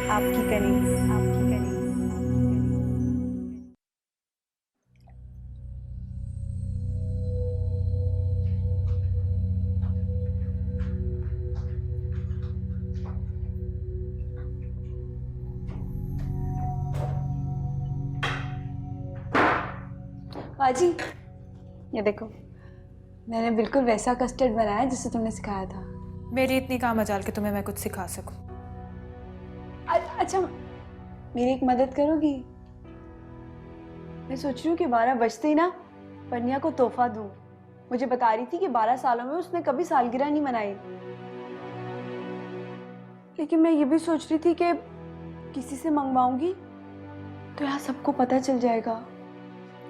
आपकी कनीज, आपकी कनीज। बाजी, ये देखो, मैंने बिल्कुल वैसा कस्टर्ड बनाया जिसे तुमने सिखाया था। मेरी इतनी काम मजाल के तुम्हें मैं कुछ सिखा सकूं। अच्छा, मेरी एक मदद करोगी? मैं सोच रही हूँ कि 12 बजते ही ना पन्या को तोहफा दूं। मुझे बता रही थी कि 12 सालों में उसने कभी सालगिरह नहीं मनाई। लेकिन मैं ये भी सोच रही थी कि किसी से मंगवाऊंगी तो यहाँ सबको पता चल जाएगा।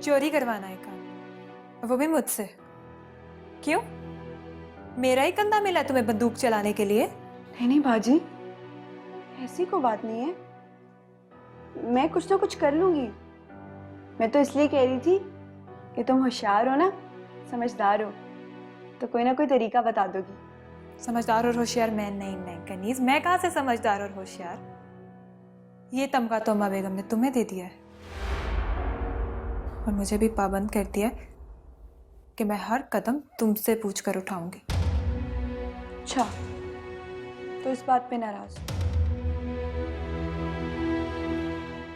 चोरी करवाना है काम, वो भी मुझसे। क्यों? मेरा ही कंधा मिला तुम्हें बंदूक चलाने के लिए? नहीं नहीं बाजी, ऐसी कोई बात नहीं है। मैं कुछ ना कुछ कर लूंगी। मैं तो इसलिए कह रही थी कि तुम होशियार हो ना, समझदार हो, तो कोई ना कोई तरीका बता दोगी। समझदार और होशियार मैं नहीं कनीज, मैं कहाँ से समझदार और होशियार? ये तमगा तो अम्मा बेगम ने तुम्हें दे दिया है और मुझे भी पाबंद कर दिया है कि मैं हर कदम तुमसे पूछ कर उठाऊंगी। अच्छा, तो इस बात पे नाराज हो?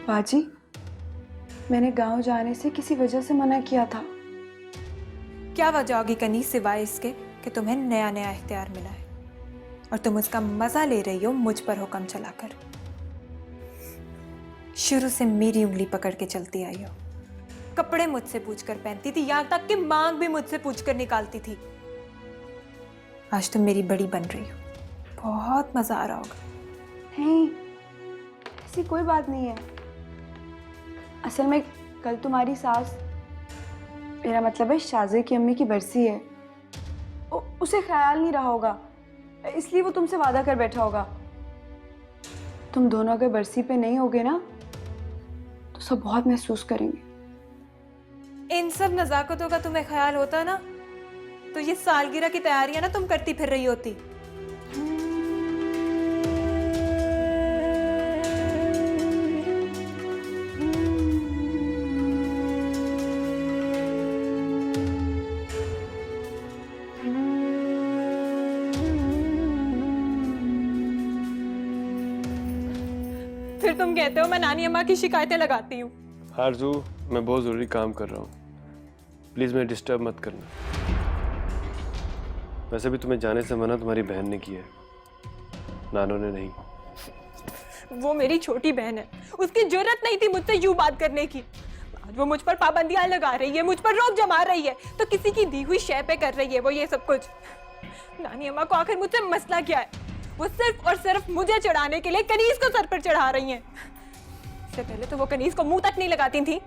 बाजी, मैंने गांव जाने से किसी वजह से मना किया था। क्या वजह होगी कनीज सिवाय इसके कि तुम्हें नया नया इख्तियार मिला है और तुम उसका मजा ले रही हो मुझ पर हुक्म चलाकर। शुरू से मेरी उंगली पकड़ के चलती आई हो, कपड़े मुझसे पूछकर पहनती थी, यहां तक कि मांग भी मुझसे पूछकर निकालती थी। आज तुम मेरी बड़ी बन रही हो, बहुत मजा आ रहा होगा। नहीं, ऐसी कोई बात नहीं है। असल में कल तुम्हारी सास, मेरा मतलब है शाज़े की अम्मी की बरसी है। उसे ख्याल नहीं रहा होगा, इसलिए वो तुमसे वादा कर बैठा होगा। तुम दोनों अगर बरसी पे नहीं होगे ना तो सब बहुत महसूस करेंगे। इन सब नजाकतों का तुम्हें ख्याल होता ना तो ये सालगिरह की तैयारियां ना तुम करती फिर रही होती। फिर तुम कहते हो मैं नानी अम्मा की शिकायतें लगाती हूँ। आरज़ू, मैं बहुत ज़रूरी काम कर रहा हूँ, प्लीज़ मैं डिस्टर्ब मत करना। वैसे भी तुम्हें जाने से मना तुम्हारी बहन ने किया है, नानों ने नहीं। वो मेरी छोटी बहन है, उसकी जरूरत नहीं थी मुझसे यूं बात करने की। आज वो मुझ पर पाबंदियां लगा रही है, मुझ पर रोक जमा रही है, तो किसी की दी हुई शय पे कर रही है वो ये सब कुछ। नानी अम्मा को आखिर मुझसे मसला क्या है? वो सिर्फ और सिर्फ मुझे चढ़ाने के लिए कनीज को सर पर चढ़ा रही हैं। इससे पहले तो वो कनीज को मुंह तक नहीं लगाती थी।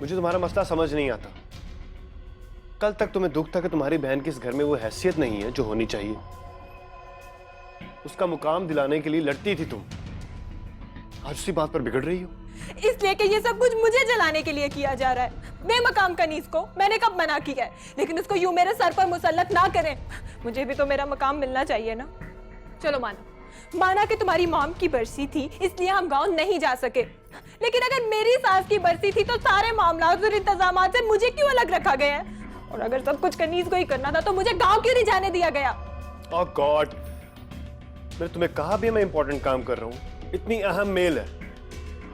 मुझे तुम्हारा मसला समझ नहीं आता। कल तक तुम्हें दुख था कि तुम्हारी बहन की इस घर में वो हैसियत नहीं है जो होनी चाहिए। उसका मुकाम दिलाने के लिए लड़ती थी तुम, आज उसी बात पर बिगड़ रही हो। इसलिए कि ये सब कुछ मुझे जलाने के लिए किया जा रहा है। बेमकाम कनीज को मैंने कब मना किया है, लेकिन उसको यूं मेरे सर पर मुसल्लत ना करें। मुझे भी तो मेरा मकाम मिलना चाहिए ना। चलो माना कि तुम्हारी मॉम की बरसी थी इसलिए हम गांव नहीं जा सके, लेकिन अगर मेरी सास की बरसी थी तो सारे मामला और इंतजाम से मुझे क्यों अलग रखा गया है? और अगर सब कुछ कनीज को ही करना था तो मुझे गांव क्यों नहीं जाने दिया गया? ओह गॉड, मैंने तुम्हें कहा भी मैं इंपॉर्टेंट काम कर रहा हूँ, इतनी अहम मेल है,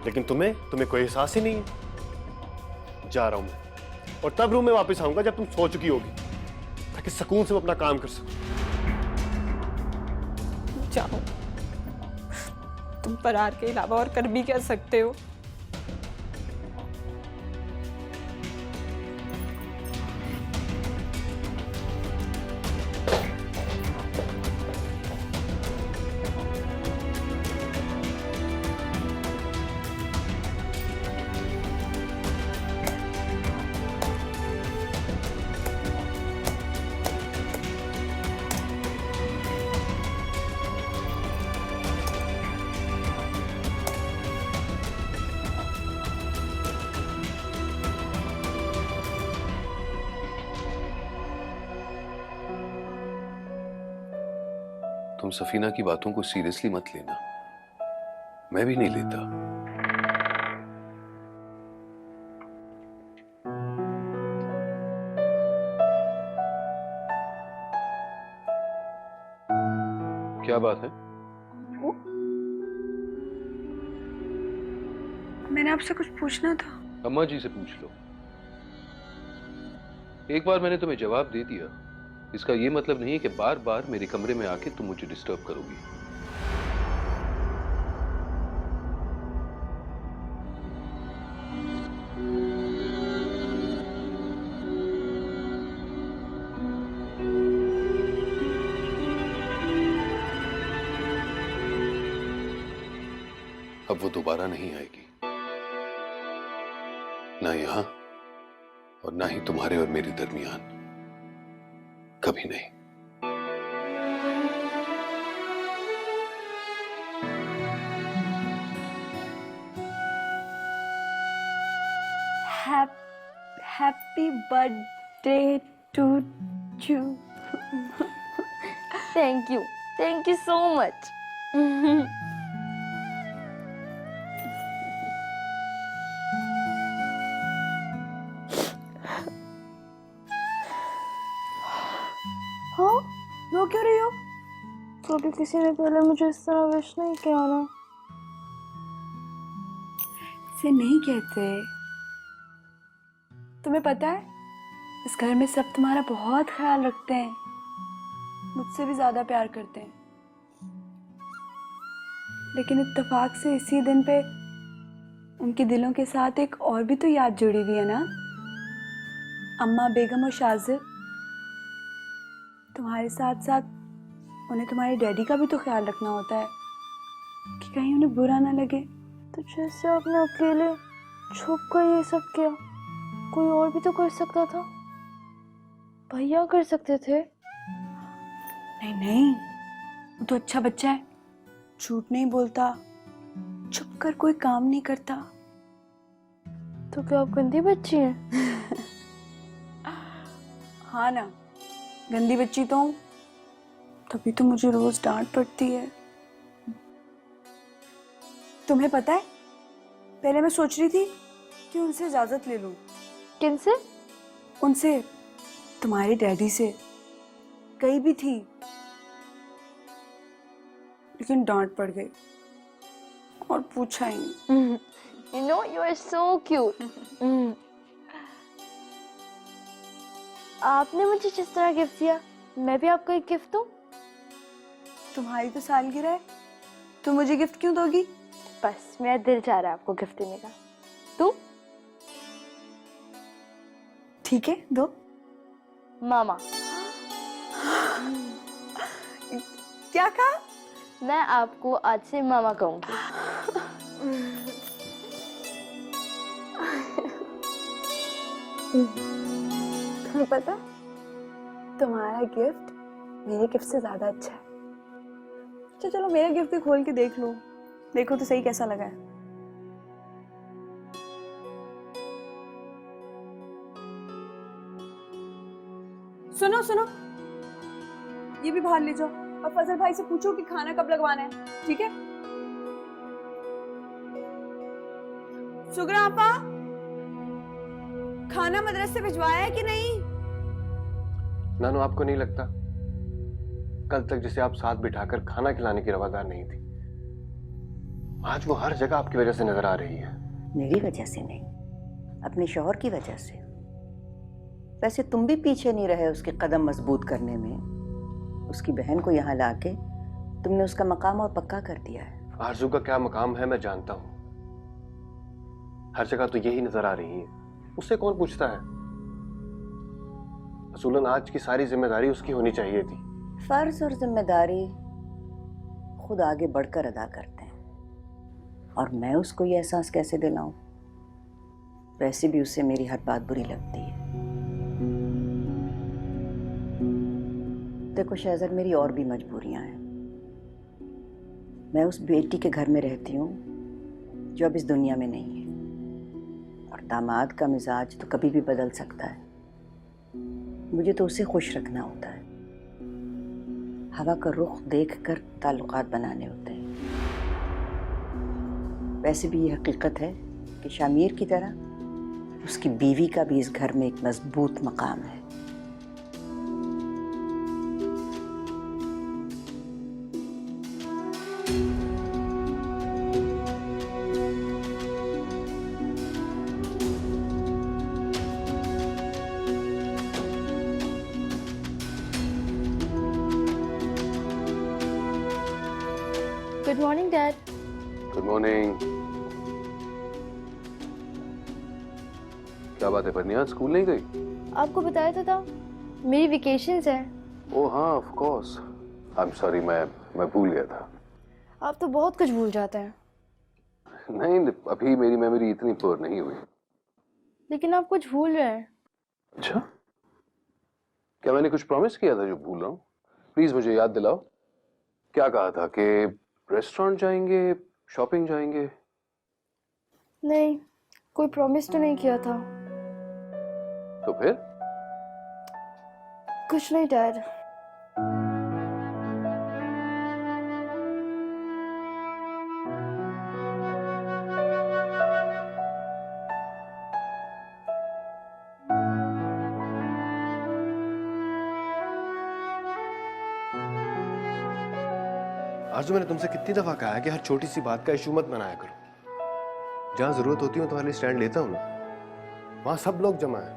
लेकिन तुम्हें कोई एहसास ही नहीं है। जा रहा हूं मैं, और तब रूम में वापस आऊंगा जब तुम सो चुकी होगी, ताकि सुकून से अपना काम कर सकूं। जाओ, तुम फरार के अलावा और कर भी क्या सकते हो? तुम सफीना की बातों को सीरियसली मत लेना, मैं भी नहीं लेता। क्या बात है? मैंने आपसे कुछ पूछना था। अम्मा जी से पूछ लो। एक बार मैंने तुम्हें जवाब दे दिया, इसका ये मतलब नहीं कि बार बार मेरे कमरे में आके तुम मुझे डिस्टर्ब करोगी। अब वो दोबारा नहीं आएगी, ना यहां और ना ही तुम्हारे और मेरे दरमियान, कभी नहीं। Happy birthday to you. Thank you so much. हाँ, रो क्यों रही हो? क्योंकि किसी ने पहले मुझे इस तरह विश नहीं किया ना। इसे नहीं कहते। तुम्हें पता है, इस घर में सब तुम्हारा बहुत ख्याल रखते हैं, मुझसे भी ज्यादा प्यार करते हैं। लेकिन इत्तेफाक से इसी दिन पे उनके दिलों के साथ एक और भी तो याद जुड़ी हुई है ना, अम्मा बेगम और शाजिद। तुम्हारे साथ साथ उन्हें तुम्हारे डैडी का भी तो ख्याल रखना होता है कि कहीं उन्हें बुरा ना लगे। तो जैसे आपने अकेले छुप कर ये सब किया, कोई और भी तो कर सकता था। भैया कर सकते थे। नहीं नहीं, वो तो अच्छा बच्चा है, झूठ नहीं बोलता, छुप कर कोई काम नहीं करता। तो क्या आप गंदी बच्ची हैं? हाँ ना, गंदी बच्ची तो हूँ, तभी तो मुझे रोज डांट पड़ती है। तुम्हें पता है, पहले मैं सोच रही थी कि उनसे इजाजत ले लूं। किनसे? उनसे, तुम्हारे डैडी से। कहीं भी थी, लेकिन डांट पड़ गई और पूछा ही नहीं। You know, you are so cute. आपने मुझे जिस तरह गिफ्ट दिया, मैं भी आपको एक गिफ्ट दूं? तुम्हारी तो सालगिरह है, तुम मुझे गिफ्ट क्यों दोगी? बस मेरा दिल चाह रहा है आपको गिफ्ट देने का। तू? ठीक है, दो। मामा। क्या कहा? मैं आपको आज से मामा कहूंगी। तुम्हें पता, तुम्हारा गिफ्ट मेरे गिफ्ट से ज्यादा अच्छा है। अच्छा चलो, मेरा गिफ्ट भी खोल के देख लो, देखो तो सही कैसा लगा है। सुनो सुनो, ये भी बाहर ले जाओ और फजल भाई से पूछो कि खाना कब लगवाना है, ठीक है? सुगरा आपा, खाना मदरसे भिजवाया है कि नहीं? नानू, आपको नहीं लगता कल तक जिसे आप साथ बिठाकर खाना खिलाने की रवादार नहीं थी, आज वो हर जगह आपकी वजह से नजर आ रही है? मेरी वजह से नहीं, अपने शौहर की वजह से। वैसे तुम भी पीछे नहीं रहे उसके कदम मजबूत करने में। उसकी बहन को यहाँ लाके तुमने उसका मकाम और पक्का कर दिया है। आरजू का क्या मकाम है मैं जानता हूँ, हर जगह तो यही नजर आ रही है, उससे कौन पूछता है? असूलन आज की सारी जिम्मेदारी उसकी होनी चाहिए थी। फर्ज और जिम्मेदारी खुद आगे बढ़कर अदा करते हैं, और मैं उसको ये एहसास कैसे दिलाऊं? वैसे भी उसे मेरी हर बात बुरी लगती है। देखो शहज़ाद, मेरी और भी मजबूरियां हैं। मैं उस बेटी के घर में रहती हूँ जो अब इस दुनिया में नहीं है, और दामाद का मिजाज तो कभी भी बदल सकता है। मुझे तो उसे खुश रखना होता है। हवा का रुख देखकर ताल्लुकात बनाने होते हैं। वैसे भी ये हकीकत है कि शामिर की तरह उसकी बीवी का भी इस घर में एक मजबूत मकाम है। Good morning dad. Good morning. क्या बात है परनिया, स्कूल नहीं गई? आपको बताया तो था मेरी वेकेशंस है। ओह हाँ, of course. I am sorry, मैं भूल गया था। आप तो बहुत कुछ भूल जाते हैं। नहीं, अभी मेरी मेमोरी इतनी पुअर नहीं हुई। लेकिन आप कुछ भूल रहे हैं। अच्छा, क्या मैंने कुछ प्रॉमिस किया था जो भूल रहा हूँ? प्लीज मुझे याद दिलाओ। क्या कहा था कि रेस्टोरेंट जाएंगे, शॉपिंग जाएंगे? नहीं, कोई प्रॉमिस तो नहीं किया था। तो फिर? कुछ नहीं डैड। आज तो मैंने तुमसे कितनी दफा कहा है कि हर छोटी सी बात का इशू मत बनाया करो। जहां जरूरत होती है तुम्हारे लिए स्टैंड लेता हूं ना, वहां सब लोग जमा है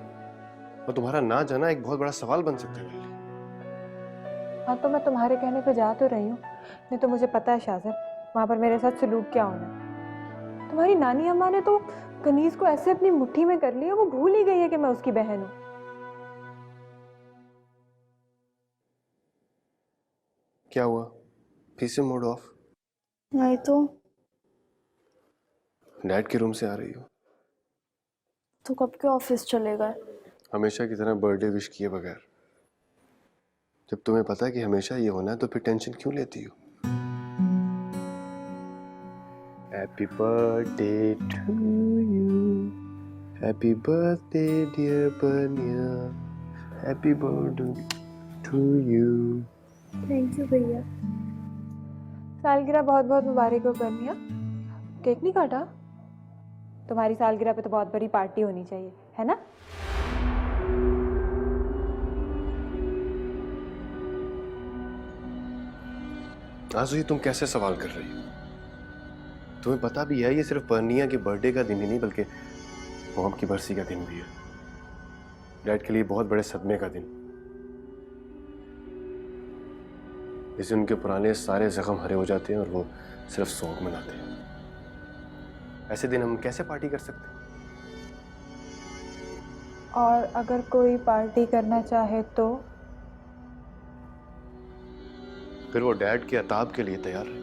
और तुम्हारा ना जाना एक बहुत बड़ा सवाल बन सकता है मेरे लिए। हाँ तो मैं तुम्हारे कहने पे जा तो रही हूँ, नहीं तो मुझे पता है शाज़र वहाँ पर मेरे साथ सलूक क्या होना है। तुम्हारी नानी अम्मा ने तो कनीज को ऐसे अपनी मुट्ठी में कर लिया, वो भूल ही गई है कि मैं उसकी बहन हूँ। क्या हुआ, फिर से मूड ऑफ? नहीं तो डैड के रूम से आ रही हो कब के ऑफिस चले गए? हमेशा की तरह बर्थडे विश किए बगैर। जब तुम्हें पता है कि हमेशा ये होना है तो फिर टेंशन क्यों लेती हो? Happy birthday to you, happy birthday dear Baniya, happy birthday to you. Thank you भैया। सालगिरह बहुत बहुत मुबारक हो बनिया। केक नहीं काटा? तुम्हारी सालगिरह पे तो बहुत बड़ी पार्टी होनी चाहिए, है ना? आंसू ये तुम कैसे सवाल कर रही हो? तुम्हें पता भी है ये सिर्फ परनिया के बर्थडे का दिन ही नहीं बल्कि मोम की बरसी का दिन भी है। डैड के लिए बहुत बड़े सदमे का दिन। इस दिन उनके पुराने सारे जख्म हरे हो जाते हैं और वो सिर्फ सोग मनाते हैं। ऐसे दिन हम कैसे पार्टी कर सकते हैं? और अगर कोई पार्टी करना चाहे तो? फिर वो डैड के अताब के लिए तैयार है।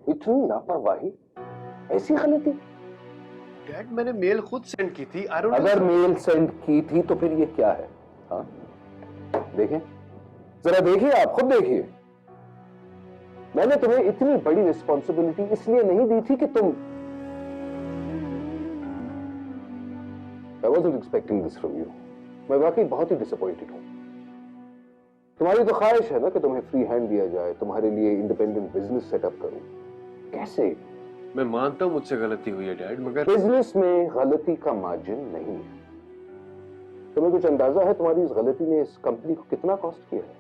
इतनी लापरवाही, ऐसी गलती? डैड मैंने मेल खुद सेंड की थी। I don't know। अगर मेल सेंड की थी तो फिर ये क्या है? हाँ, देखें जरा, देखिए, आप खुद देखिए। मैंने तुम्हें इतनी बड़ी रिस्पॉन्सिबिलिटी इसलिए नहीं दी थी कि तुम I wasn't expecting this from you। मैं वाकई बहुत ही डिसअपॉइंटेड हूं। तुम्हारी तो ख्वाहिश है ना कि तुम्हें फ्री हैंड दिया जाए, तुम्हारे लिए इंडिपेंडेंट बिजनेस सेटअप करूं। कैसे? मैं मानता हूं मुझसे गलती हुई है डैड, मगर बिजनेस में गलती का मार्जिन नहीं है। तुम्हें कुछ अंदाजा है तुम्हारी इस गलती ने इस कंपनी को कितना कॉस्ट किया है?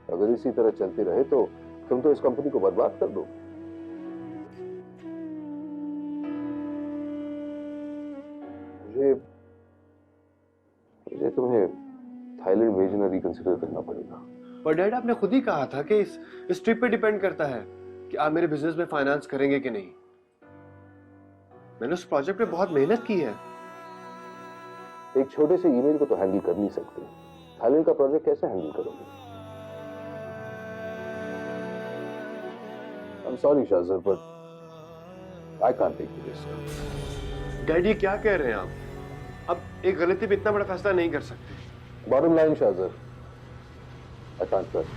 अगर इसी तरह चलती रहे तो तुम तो इस कंपनी को बर्बाद कर दो। मुझे तुम्हें थाईलैंड भेजना रिकंसिडर करना पड़ेगा। पर डैड आपने खुद ही कहा था कि इस ट्रिप पे डिपेंड करता है कि आप मेरे बिजनेस में फाइनेंस करेंगे कि नहीं। मैंने उस प्रोजेक्ट पे बहुत मेहनत की है। एक छोटे से ईमेल को तो हैंडल कर नहीं सकते, थाईलैंड का प्रोजेक्ट कैसे हैंडल करोगे? I am sorry Shahzar, but I can't take the risk. Daddy क्या कह रहे हैं आप? अब एक गलती पे इतना बड़ा फैसला नहीं कर सकते। Bottom line Shahzar, I can't trust you.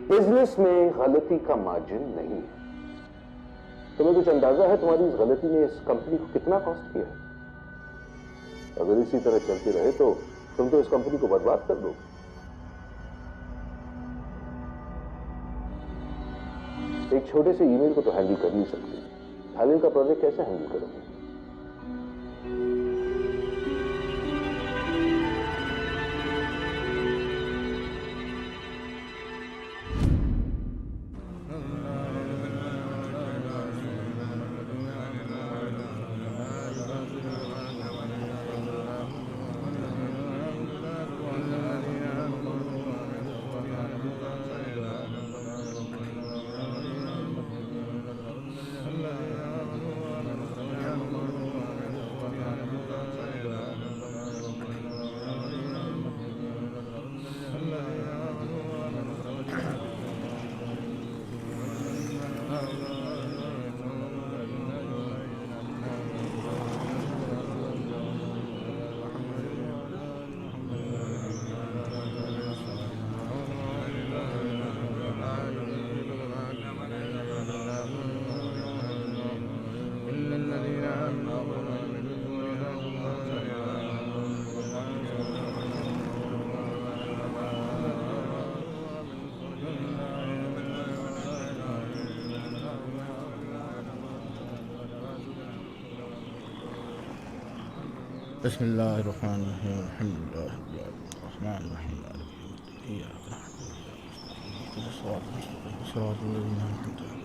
Business में गलती का मार्जिन नहीं है। तुम्हें कुछ अंदाजा है तुम्हारी इस गलती ने इस कंपनी को कितना कॉस्ट किया है? अगर इसी तरह चलते रहे तो तुम तो इस कंपनी को बर्बाद कर दोगे। एक छोटे से ईमेल को तो हैंडल कर नहीं सकते, थाईलैंड का प्रोजेक्ट कैसे हैंडल करोगे? बिस्मिल्लाहिर्रहमानिर्रहीम अल्हम्दुलिल्लाहिर्रहमानिर्रहीम इय्याक नअबुदु व इय्याक नस्तईन सिरातल लज़ीना अनअमता अलैहिम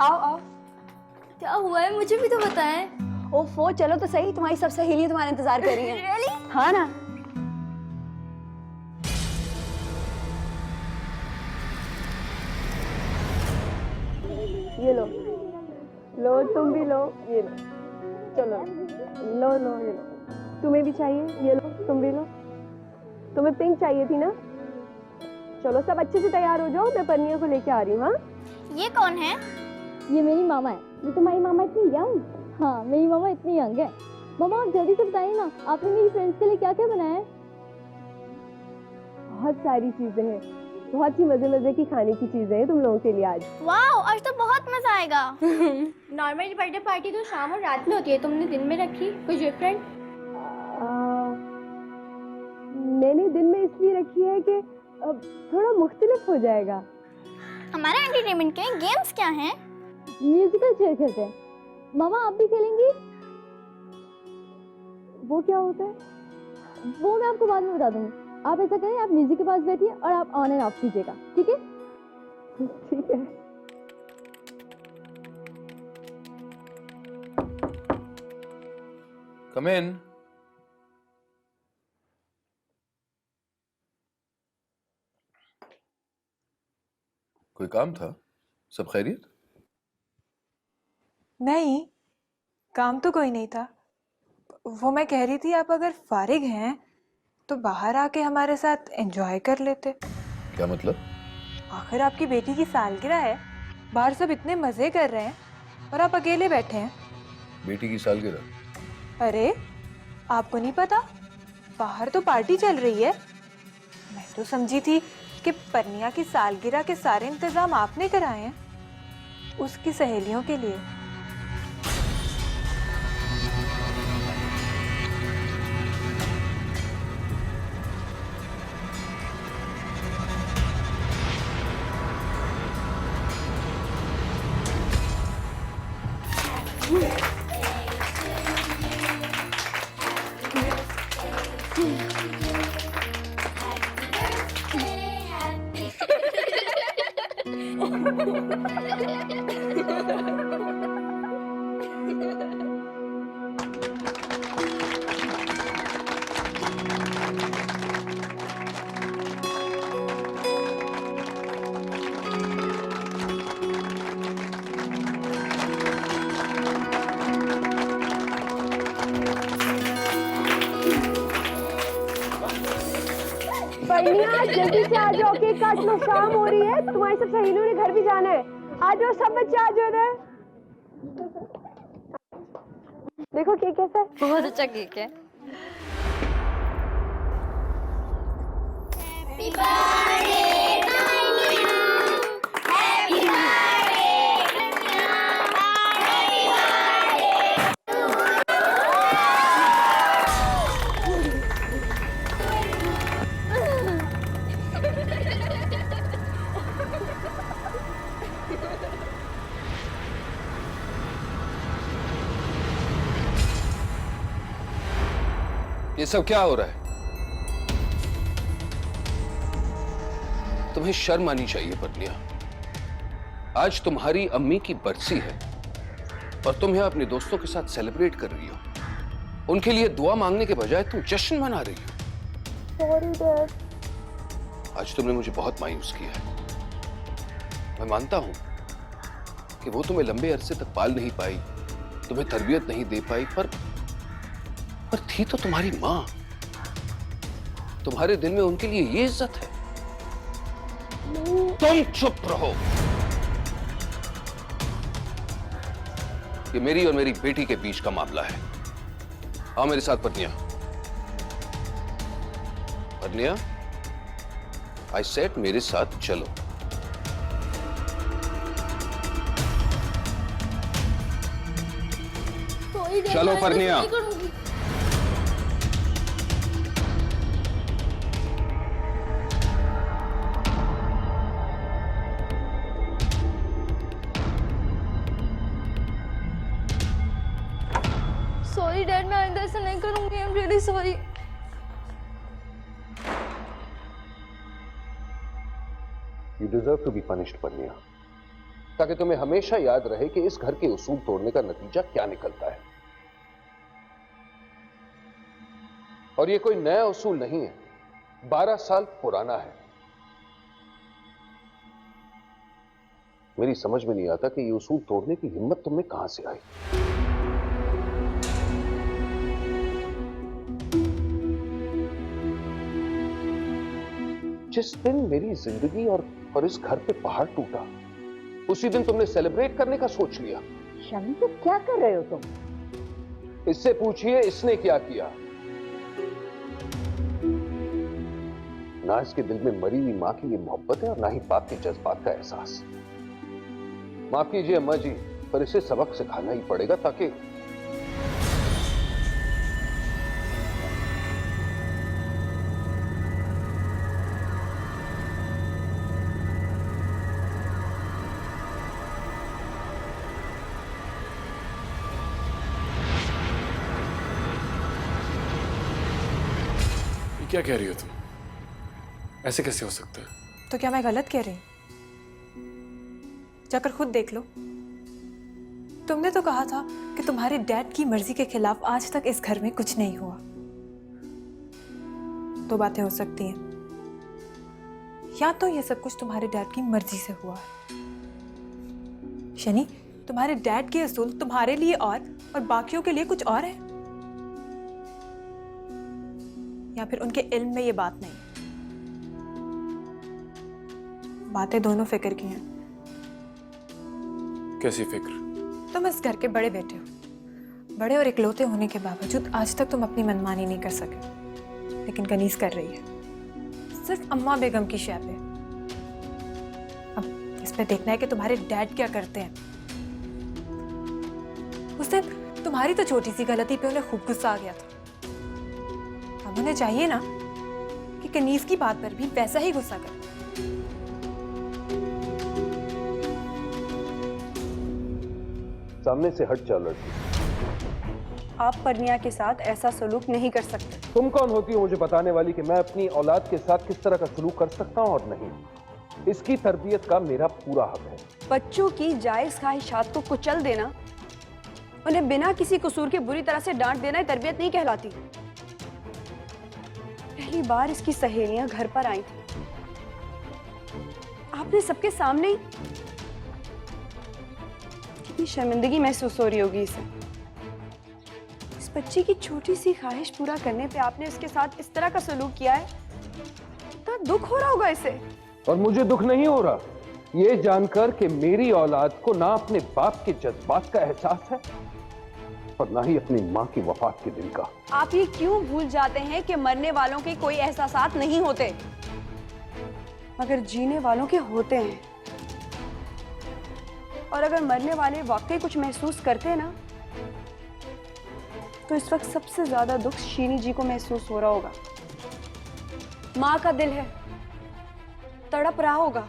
आओ आओ। क्या हुआ है, मुझे भी तो बताएं। ओफो, चलो तो सही, तुम्हारी सब सहेलियां तुम्हारा इंतजार कर रही हैं। Really? हाँ ना। ये लो, लो तुम भी लो, ये लो, चलो लो लो ये लो, तुम्हें भी चाहिए, ये लो तुम भी लो। तुम्हें पिंक चाहिए थी ना? चलो सब अच्छे से तैयार हो जाओ, मैं पन्नियों को लेके आ रही हूँ। हाँ, ये कौन है? ये मेरी मामा है। ये तुम्हारी मामा इतनी यंग? हाँ, मेरी मामा इतनी यंग है। मामा आप जल्दी से बताइए ना, आपने मेरी फ्रेंड्स के लिए क्या क्या बनाया है? बहुत सारी चीजें हैं, बहुत ही मजे मजे की खाने की चीजें हैं तुम लोगों के लिए आज। वाओ, आज तो बहुत मजा आएगा। नॉर्मली बर्थडे पार्टी तो शाम और रात में होती है, तुमने दिन में रखी, कुछ डिफरेंट? मैंने दिन में इसलिए रखी है कि अब थोड़ा मुख्तलिफ हो जाएगा। हमारे एंटरटेनमेंट के गेम्स क्या हैं? म्यूजिकल चेयर खेलते हैं। मामा आप भी खेलेंगी? वो क्या होता है? वो मैं आपको बाद में बता दूंगी। आप ऐसा करें, आप म्यूजिक के पास बैठिए और आप ऑन एंड ऑफ कीजिएगा, ठीक है? ठीक है। Come in. कोई काम था? सब खैरियत? नहीं, काम तो कोई नहीं था। वो मैं कह रही थी, आप अगर फारिग हैं तो बाहर आके हमारे साथ एंजॉय कर लेते। क्या मतलब? आखिर आपकी बेटी की सालगिरह है, बाहर सब इतने मजे कर रहे हैं और आप अकेले बैठे हैं। बेटी की सालगिरह? अरे आपको नहीं पता, बाहर तो पार्टी चल रही है। मैं तो समझी थी कि परनिया की सालगिरह के सारे इंतजाम आपने कराए हैं उसकी सहेलियों के लिए। परनिया जल्दी से आ जाओ, केक काट लो, शाम हो रही है, तुम्हारी सब सहेलियों ने घर भी जाना है। आ जाओ सब बच्चे, आ जाओ इधर। देखो केक कैसा है। बहुत अच्छा केक है। ये सब क्या हो रहा है? तुम्हें शर्म आनी चाहिए परनिया। आज तुम्हारी अम्मी की बरसी है और तुम यहां अपने दोस्तों के साथ सेलिब्रेट कर रही हो। उनके लिए दुआ मांगने के बजाय तुम जश्न मना रही हो। Sorry dad. आज तुमने मुझे बहुत मायूस किया है। मैं मानता हूं कि वो तुम्हें लंबे अरसे तक पाल नहीं पाई, तुम्हें तरबियत नहीं दे पाई, पर थी तो तुम्हारी मां। तुम्हारे दिल में उनके लिए ये इज्जत है। तुम चुप रहो। ये मेरी और मेरी बेटी के बीच का मामला है। आओ मेरे साथ परनिया। परनिया, आई सेड मेरे साथ चलो। चलो परनिया। सॉरी डैड, मैं आइंदा ऐसा नहीं करूंगी। I am really sorry. You deserve to be punished, परनिया, ताकि तुम्हें हमेशा याद रहे कि इस घर के उसूल तोड़ने का नतीजा क्या निकलता है। और ये कोई नया उसूल नहीं है, 12 साल पुराना है। मेरी समझ में नहीं आता कि ये उसूल तोड़ने की हिम्मत तुम्हें कहां से आई। जिस दिन मेरी जिंदगी और इस घर पे पहाड़ टूटा, उसी दिन तुमने सेलिब्रेट करने का सोच लिया। शमी, तो क्या कर रहे हो तुम? इससे पूछिए इसने क्या किया। ना इसके दिल में मरी हुई मां की ये मोहब्बत है और ना ही बाप के जज्बात का एहसास। माफ कीजिए अम्मा जी, पर इसे सबक सिखाना ही पड़ेगा ताकि क्या कह रही हो तुम? ऐसे कैसे हो सकता है? तो क्या मैं गलत कह रही हूं? जाकर खुद देख लो। तुमने तो कहा था कि तुम्हारे डैड की मर्जी के खिलाफ आज तक इस घर में कुछ नहीं हुआ। दो बातें हो सकती हैं, या तो ये सब कुछ तुम्हारे डैड की मर्जी से हुआ है। शनि, तुम्हारे डैड के असूल तुम्हारे लिए और बाकियों के लिए कुछ और है, या फिर उनके इल्म में ये बात नहीं। बातें दोनों फिक्र की हैं। कैसी फिक्र? तुम इस घर के बड़े बेटे हो, बड़े और इकलौते होने के बावजूद आज तक तुम अपनी मनमानी नहीं कर सके, लेकिन कनीज कर रही है, सिर्फ अम्मा बेगम की शय पे। अब इस पे देखना है कि तुम्हारे डैड क्या करते हैं। उस दिन तुम्हारी तो छोटी सी गलती पे उन्हें खूब गुस्सा आ गया था। अब उन्हें चाहिए ना कि कनीज की बात पर भी वैसा ही गुस्सा करे। सामने से हट चल लड़की। आप परनिया के साथ ऐसा सलूक नहीं कर सकते। तुम कौन होती हो मुझे बताने वाली कि मैं अपनी औलाद के साथ किस तरह का सलूक कर सकता हूं और नहीं? इसकी तरबियत का मेरा पूरा हक है। बच्चों की जायज ख्वाहिशात को कुचल देना, उन्हें बिना किसी कसूर के बुरी तरह से डांट देना तरबियत नहीं कहलाती। पहली बार इसकी सहेलियां घर पर आई थी, आपने सबके सामने ही, कितनी शर्मिंदगी महसूस हो रही होगी इसे। इस बच्ची की छोटी सी ख्वाहिश पूरा करने पे आपने उसके साथ इस तरह का सलूक किया है, कितना दुख हो रहा होगा इसे। और मुझे दुख नहीं हो रहा ये जानकर कि मेरी औलाद को ना अपने बाप के जज्बात का एहसास है और ना ही अपनी माँ की वफात के दिन का। आप ये क्यों भूल जाते हैं कि मरने वालों के कोई एहसासात नहीं होते, मगर जीने वालों के होते हैं। और अगर मरने वाले वाकई कुछ महसूस करते हैं ना, तो इस वक्त सबसे ज्यादा दुख शीनी जी को महसूस हो रहा होगा। माँ का दिल है, तड़प रहा होगा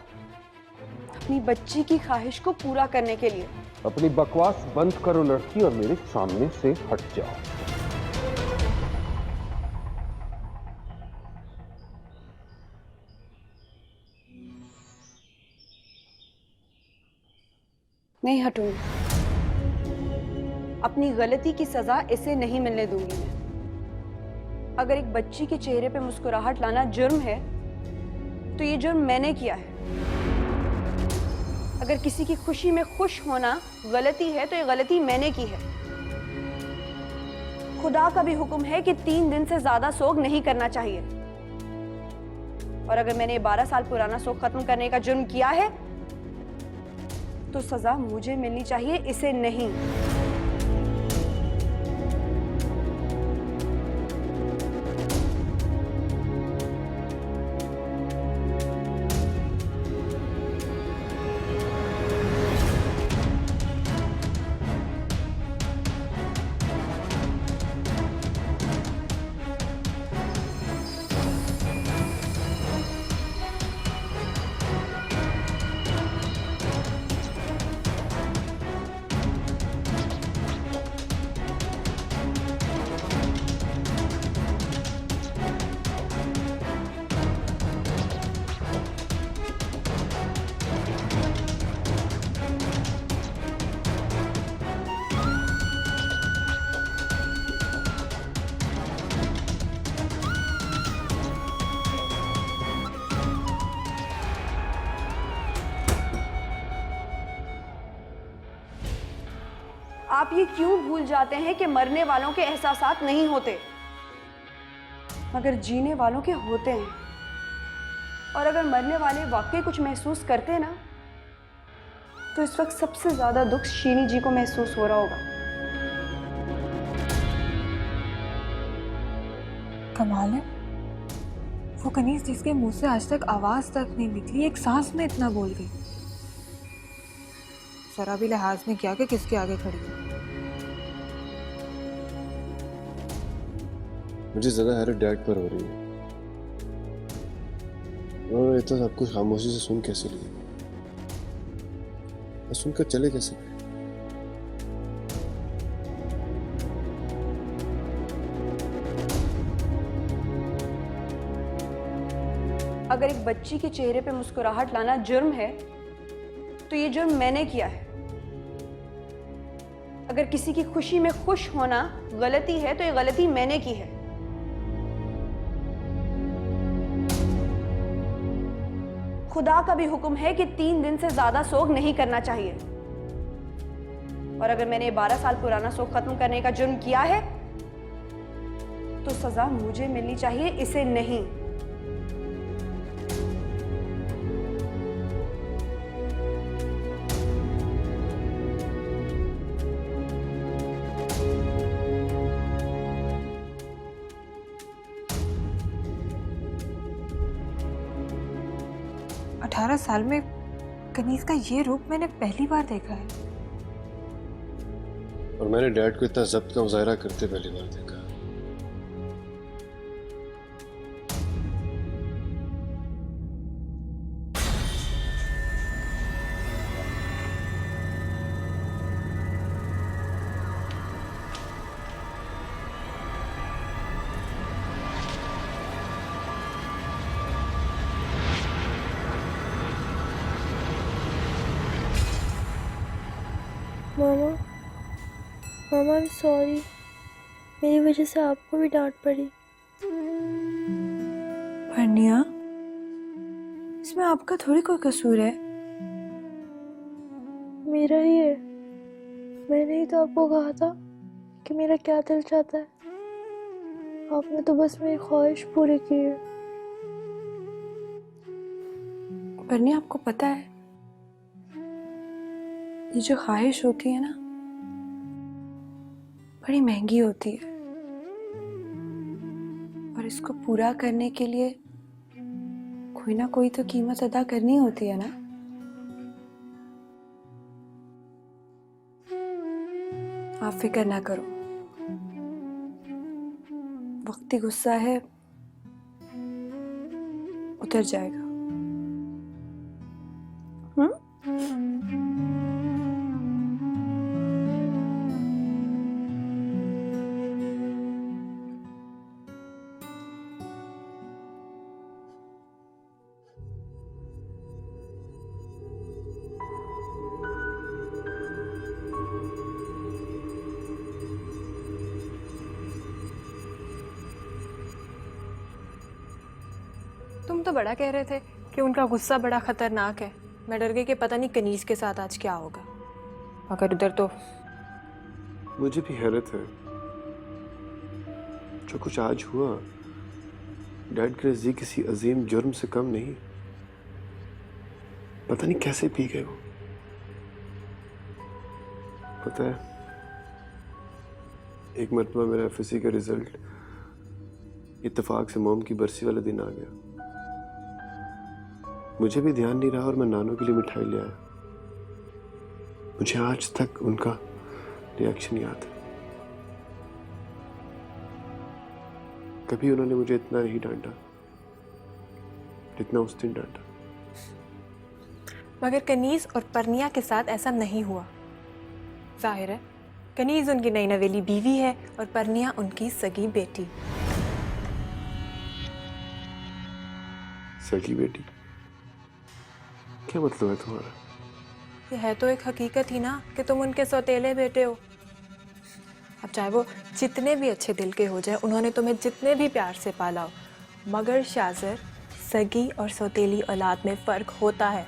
अपनी बच्ची की ख्वाहिश को पूरा करने के लिए। अपनी बकवास बंद करो लड़की और मेरे सामने से हट जाओ। नहीं हटूंगी, अपनी गलती की सजा इसे नहीं मिलने दूंगी मैं। अगर एक बच्ची के चेहरे पे मुस्कुराहट लाना जुर्म है, तो ये जुर्म मैंने किया है। अगर किसी की खुशी में खुश होना गलती है, तो ये गलती मैंने की है। खुदा का भी हुक्म है कि 3 दिन से ज्यादा सोग नहीं करना चाहिए। और अगर मैंने 12 साल पुराना सोग खत्म करने का जुर्म किया है, तो सजा मुझे मिलनी चाहिए, इसे नहीं। आप ये क्यों भूल जाते हैं कि मरने वालों के एहसासात नहीं होते, मगर जीने वालों के होते हैं। और अगर मरने वाले वाकई कुछ महसूस करते हैं ना, तो इस वक्त सबसे ज्यादा दुख शीनी जी को महसूस हो रहा होगा। कमाल है, वो कनीज जिसके मुंह से आज तक आवाज तक नहीं निकली, एक सांस में इतना बोल गई। जरा भी लिहाज नहीं किया कि किसके आगे खड़ी है। मुझे ज्यादा हैरत डैड पर हो रही है। उन्होंने इतना सब कुछ खामोशी से सुन कैसे लिया, और सुनकर चले कैसे गए? अगर एक बच्ची के चेहरे पे मुस्कुराहट लाना जुर्म है, तो ये जुर्म मैंने किया है। अगर किसी की खुशी में खुश होना गलती है, तो ये गलती मैंने की है। खुदा का भी हुक्म है कि 3 दिन से ज्यादा सोग नहीं करना चाहिए। और अगर मैंने 12 साल पुराना सोग खत्म करने का जुर्म किया है तो सजा मुझे मिलनी चाहिए, इसे नहीं। अठारह साल में कनीज का ये रूप मैंने पहली बार देखा है। और मैंने डैड को इतना जब्त का मुजाहरा करते पहली बार देखा। मामा, मामा आई एम सॉरी, मेरी वजह से आपको भी डांट पड़ी। परनिया, इसमें आपका थोड़ी कोई कसूर है। मेरा ही है। मैंने ही तो आपको कहा था कि मेरा क्या दिल चाहता है। आपने तो बस मेरी ख्वाहिश पूरी की है। परनिया, आपको पता है ये जो ख्वाहिश होती है ना, बड़ी महंगी होती है और इसको पूरा करने के लिए कोई ना कोई तो कीमत अदा करनी होती है ना। आप फिक्र ना करो, वक्ती गुस्सा है, उतर जाएगा। तुम तो बड़ा कह रहे थे कि उनका गुस्सा बड़ा खतरनाक है। मैं डर गई कि पता नहीं कनीज के साथ आज क्या होगा। मगर उधर तो मुझे भी हैरत है, जो कुछ आज हुआ डैड के नजदीक किसी अजीम जुर्म से कम नहीं। पता नहीं कैसे पी गए वो। पता है, एक मरतबा मेरा एफएससी का रिजल्ट इत्तेफाक से मोम की बरसी वाले दिन आ गया। मुझे भी ध्यान नहीं रहा और मैं नानू के लिए मिठाई ले आया। मुझे आज तक उनका रिएक्शन याद है। कभी उन्होंने मुझे इतना नहीं डांटा जितना उस दिन डांटा। मगर कनीज और परनिया के साथ ऐसा नहीं हुआ। जाहिर है कनीज उनकी नई नवेली बीवी है और परनिया उनकी सगी बेटी। सगी बेटी? क्या मतलब है तुम्हारा? ये है तो एक हकीकत ही ना कि तुम उनके सौतेले बेटे हो। अब चाहे वो जितने भी अच्छे दिल के हो जाए, उन्होंने तुम्हें जितने भी प्यार से पाला हो, मगर शाज़र, सगी और सौतेली औलाद में फ़र्क होता है।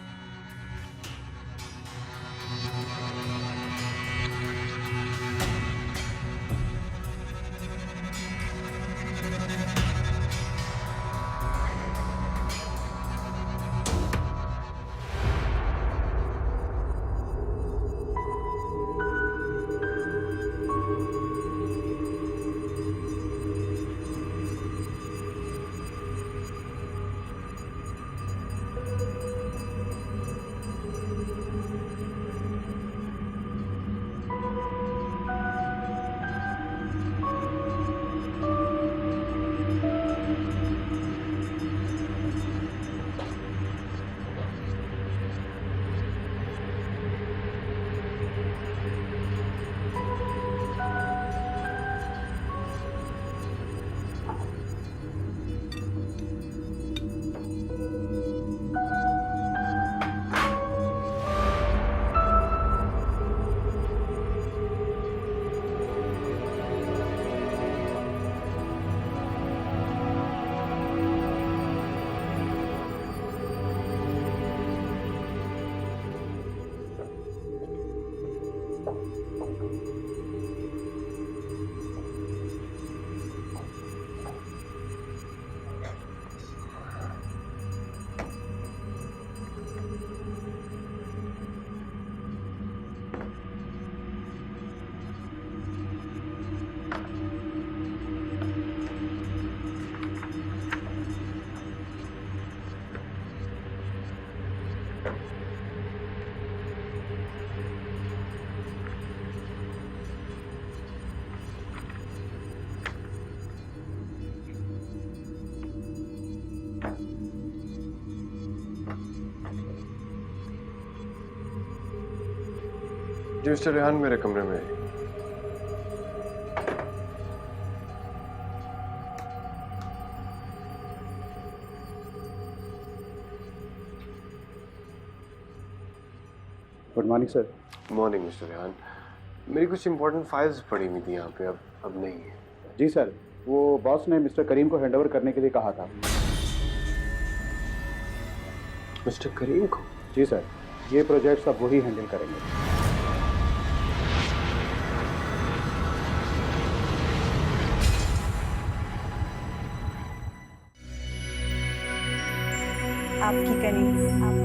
जी मिस्टर रेहान मेरे कमरे में। Good morning sir. Morning mister Rehan. मेरी कुछ इंपॉर्टेंट फाइल्स पड़ी हुई थी यहाँ पे, अब नहीं है। जी सर, वो बॉस ने मिस्टर करीम को हैंडओवर करने के लिए कहा था। मिस्टर करीम को? जी सर, ये प्रोजेक्ट सब वही हैंडल करेंगे। आपकी कनीज